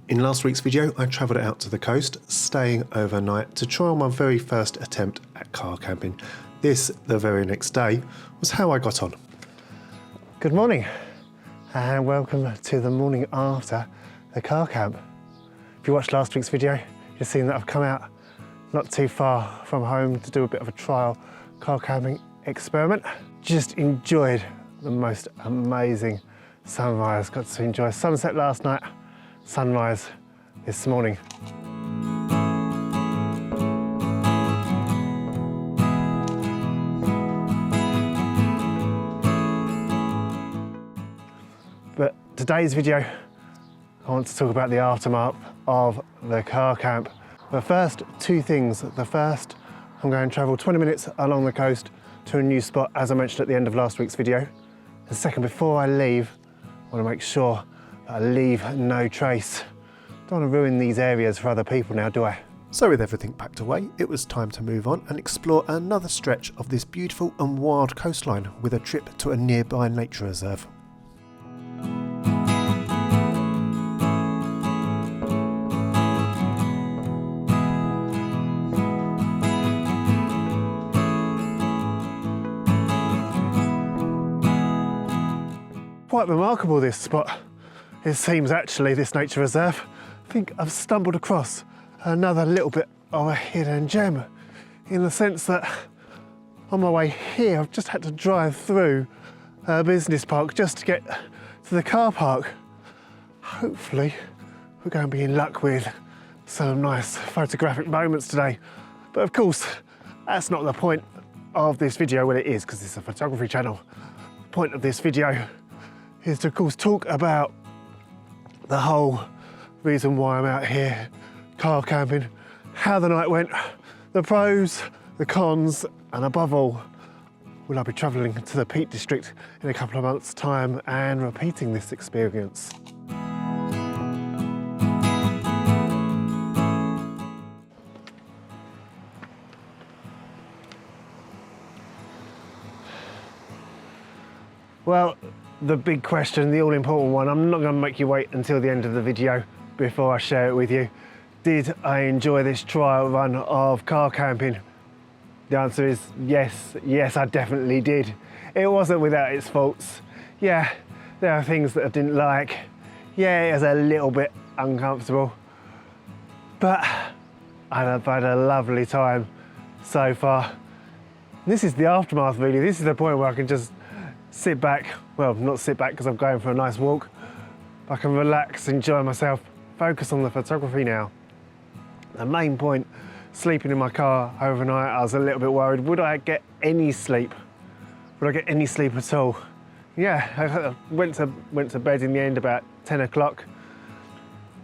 In last week's video, I travelled out to the coast, staying overnight to try on my very first attempt at car camping. This, the very next day, was how I got on. Good morning, and welcome to the morning after the car camp. If you watched last week's video, you've seen that I've come out not too far from home to do a bit of a trial car camping experiment. Just enjoyed the most amazing sunrise. Got to enjoy sunset last night, sunrise this morning. But today's video, I want to talk about the aftermath of the car camp. But first, two things. The first, I'm going to travel 20 minutes along the coast to a new spot, as I mentioned at the end of last week's video. And second, before I leave, I want to make sure that I leave no trace. Don't want to ruin these areas for other people now, do I? So with everything packed away, it was time to move on and explore another stretch of this beautiful and wild coastline with a trip to a nearby nature reserve. Quite remarkable, this spot. It seems actually, this nature reserve, I think I've stumbled across another little bit of a hidden gem, in the sense that on my way here I've just had to drive through a business park just to get to the car park. Hopefully we're going to be in luck with some nice photographic moments today. But of course, that's not the point of this video. Well, it is, because it's a photography channel. The point of this video is to, of course, talk about the whole reason why I'm out here car camping, how the night went, the pros, the cons, and above all, will I be travelling to the Peak District in a couple of months' time and repeating this experience. Well, the big question, the all-important one, I'm not going to make you wait until the end of the video before I share it with you. Did I enjoy this trial run of car camping? The answer is yes, I definitely did. It wasn't without its faults. Yeah, there are things that I didn't like. Yeah, it was a little bit uncomfortable. But I've had a lovely time so far. This is the aftermath, really. This is the point where I can just sit back, well, not sit back because I'm going for a nice walk. I can relax, enjoy myself, focus on the photography now. The main point, sleeping in my car overnight, I was a little bit worried. Would I get any sleep? Would I get any sleep at all? Yeah, I went to bed in the end about 10 o'clock.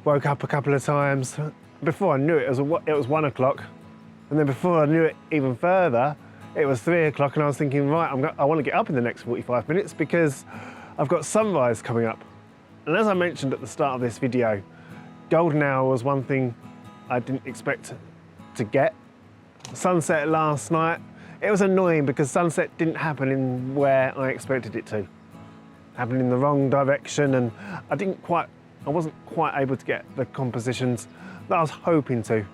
Woke up a couple of times. Before I knew it, it was 1 o'clock. And then before I knew it even further, it was 3 o'clock, and I was thinking, right, I want to get up in the next 45 minutes because I've got sunrise coming up. And as I mentioned at the start of this video, golden hour was one thing I didn't expect to get. Sunset last night, it was annoying because sunset didn't happen in where I expected it to. It happened in the wrong direction, and I wasn't quite able to get the compositions that I was hoping to.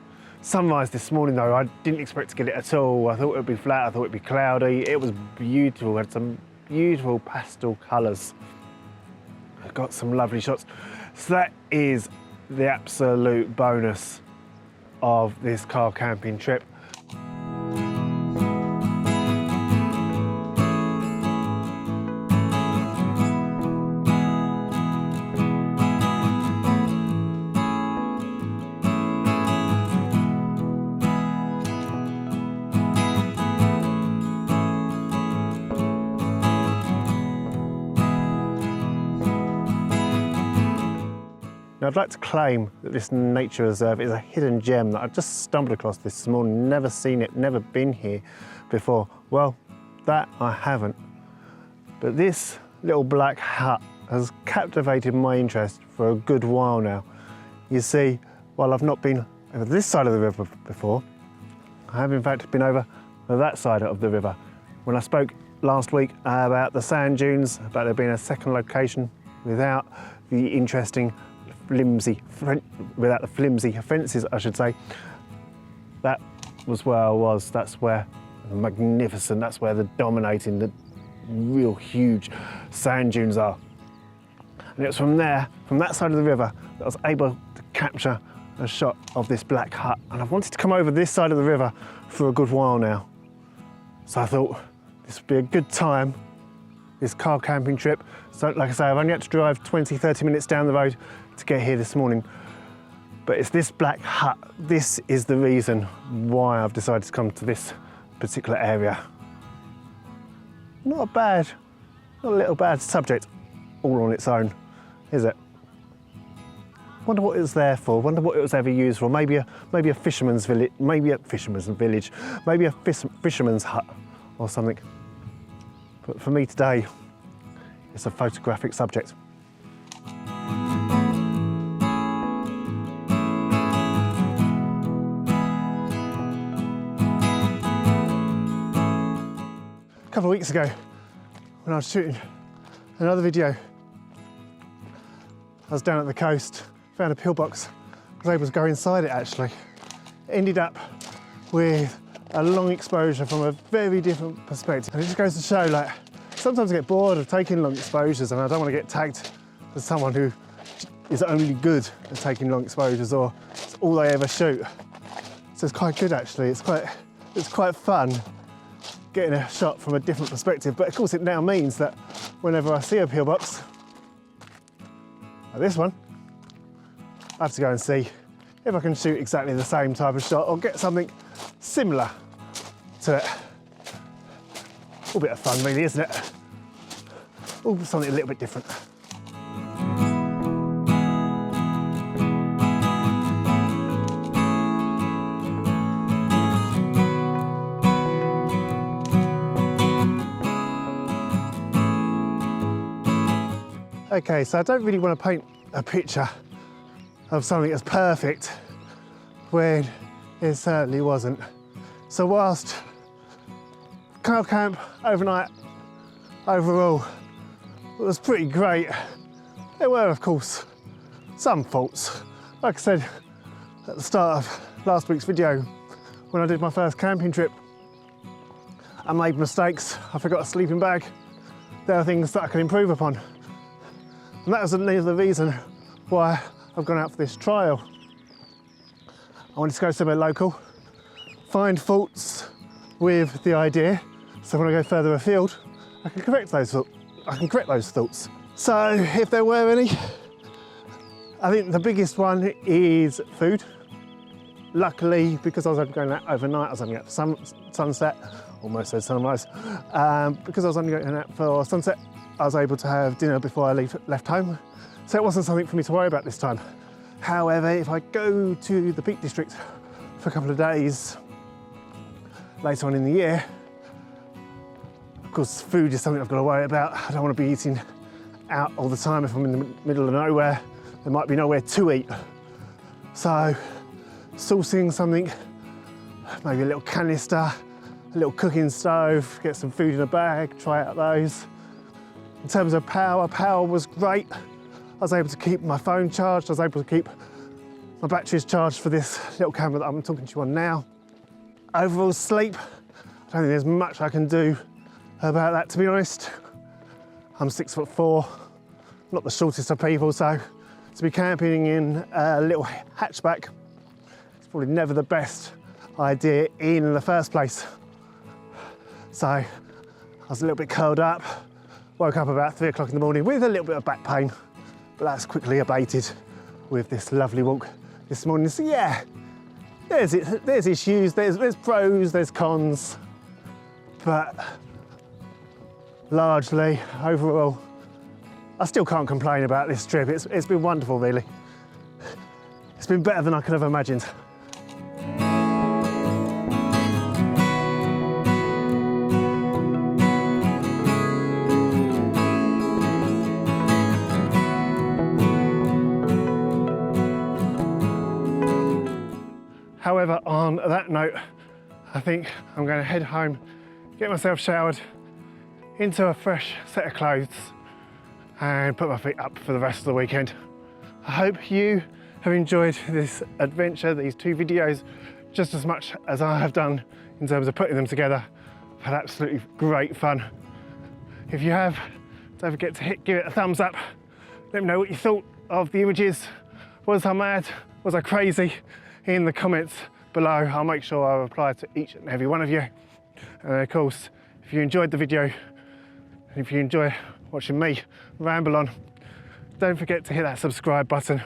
Sunrise this morning though, I didn't expect to get it at all. I thought it would be flat, I thought it would be cloudy. It was beautiful, had some beautiful pastel colours. I got some lovely shots. So that is the absolute bonus of this car camping trip. Now, I'd like to claim that this nature reserve is a hidden gem that I've just stumbled across this morning, never seen it, never been here before. Well, that I haven't. But this little black hut has captivated my interest for a good while now. You see, while I've not been over this side of the river before, I have in fact been over that side of the river. When I spoke last week about the sand dunes, about there being a second location without the interesting flimsy fences, I should say. That was where I was. That's where magnificent, that's where the dominating, the real huge sand dunes are. And it was from there, from that side of the river, that I was able to capture a shot of this black hut. And I've wanted to come over this side of the river for a good while now. So I thought this would be a good time, this car camping trip. So like I say, I've only had to drive 20, 30 minutes down the road to get here this morning. But it's this black hut. This is the reason why I've decided to come to this particular area. Not a little bad subject all on its own, is it? Wonder what it was there for, wonder what it was ever used for. Maybe a fisherman's village, maybe a fisherman's hut or something. But for me today, it's a photographic subject. A couple of weeks ago, when I was shooting another video, I was down at the coast, found a pillbox, was able to go inside it actually. Ended up with a long exposure from a very different perspective. And it just goes to show, like, sometimes I get bored of taking long exposures and I don't want to get tagged as someone who is only good at taking long exposures or it's all they ever shoot. So it's quite good actually, it's quite fun getting a shot from a different perspective. But of course it now means that whenever I see a pillbox, like this one, I have to go and see if I can shoot exactly the same type of shot or get something similar to it. All a bit of fun really, isn't it? All something a little bit different. Okay, so I don't really want to paint a picture of something that's perfect when it certainly wasn't. So whilst car camp overnight overall was pretty great, there were of course some faults. Like I said at the start of last week's video, when I did my first camping trip, I made mistakes. I forgot a sleeping bag. There are things that I can improve upon. And that was the reason why I've gone out for this trial. I wanted to go somewhere local, find faults with the idea, so when I go further afield, I can correct those faults. So if there were any, I think the biggest one is food. Luckily, because I was only going out overnight, I was only out for sunset, almost said sunrise. Because I was only going out for sunset, I was able to have dinner before I left home. So it wasn't something for me to worry about this time. However, if I go to the Peak District for a couple of days later on in the year, of course, food is something I've got to worry about. I don't want to be eating out all the time. If I'm in the middle of nowhere, there might be nowhere to eat. So sourcing something, maybe a little canister, a little cooking stove, get some food in a bag, try out those. In terms of power was great. I was able to keep my phone charged, I was able to keep my batteries charged for this little camera that I'm talking to you on now. Overall sleep, I don't think there's much I can do about that, to be honest. I'm 6'4", not the shortest of people, so to be camping in a little hatchback, it's probably never the best idea in the first place. So I was a little bit curled up, woke up about 3 o'clock in the morning with a little bit of back pain, but that's quickly abated with this lovely walk this morning. So yeah, there's issues, there's pros, there's cons, but largely, overall, I still can't complain about this trip. It's been wonderful, really. It's been better than I could have imagined. However, on that note, I think I'm going to head home, get myself showered, into a fresh set of clothes, and put my feet up for the rest of the weekend. I hope you have enjoyed this adventure, these 2 videos, just as much as I have done in terms of putting them together. I've had absolutely great fun. If you have, don't forget to give it a thumbs up. Let me know what you thought of the images. Was I mad? Was I crazy? In the comments below. I'll make sure I reply to each and every one of you. And of course, if you enjoyed the video, and if you enjoy watching me ramble on, don't forget to hit that subscribe button. It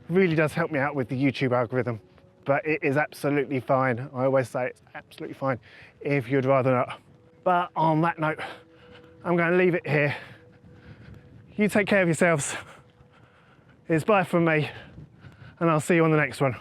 really does help me out with the YouTube algorithm, but it is absolutely fine. I always say it's absolutely fine if you'd rather not. But on that note, I'm going to leave it here. You take care of yourselves. It's bye from me, and I'll see you on the next one.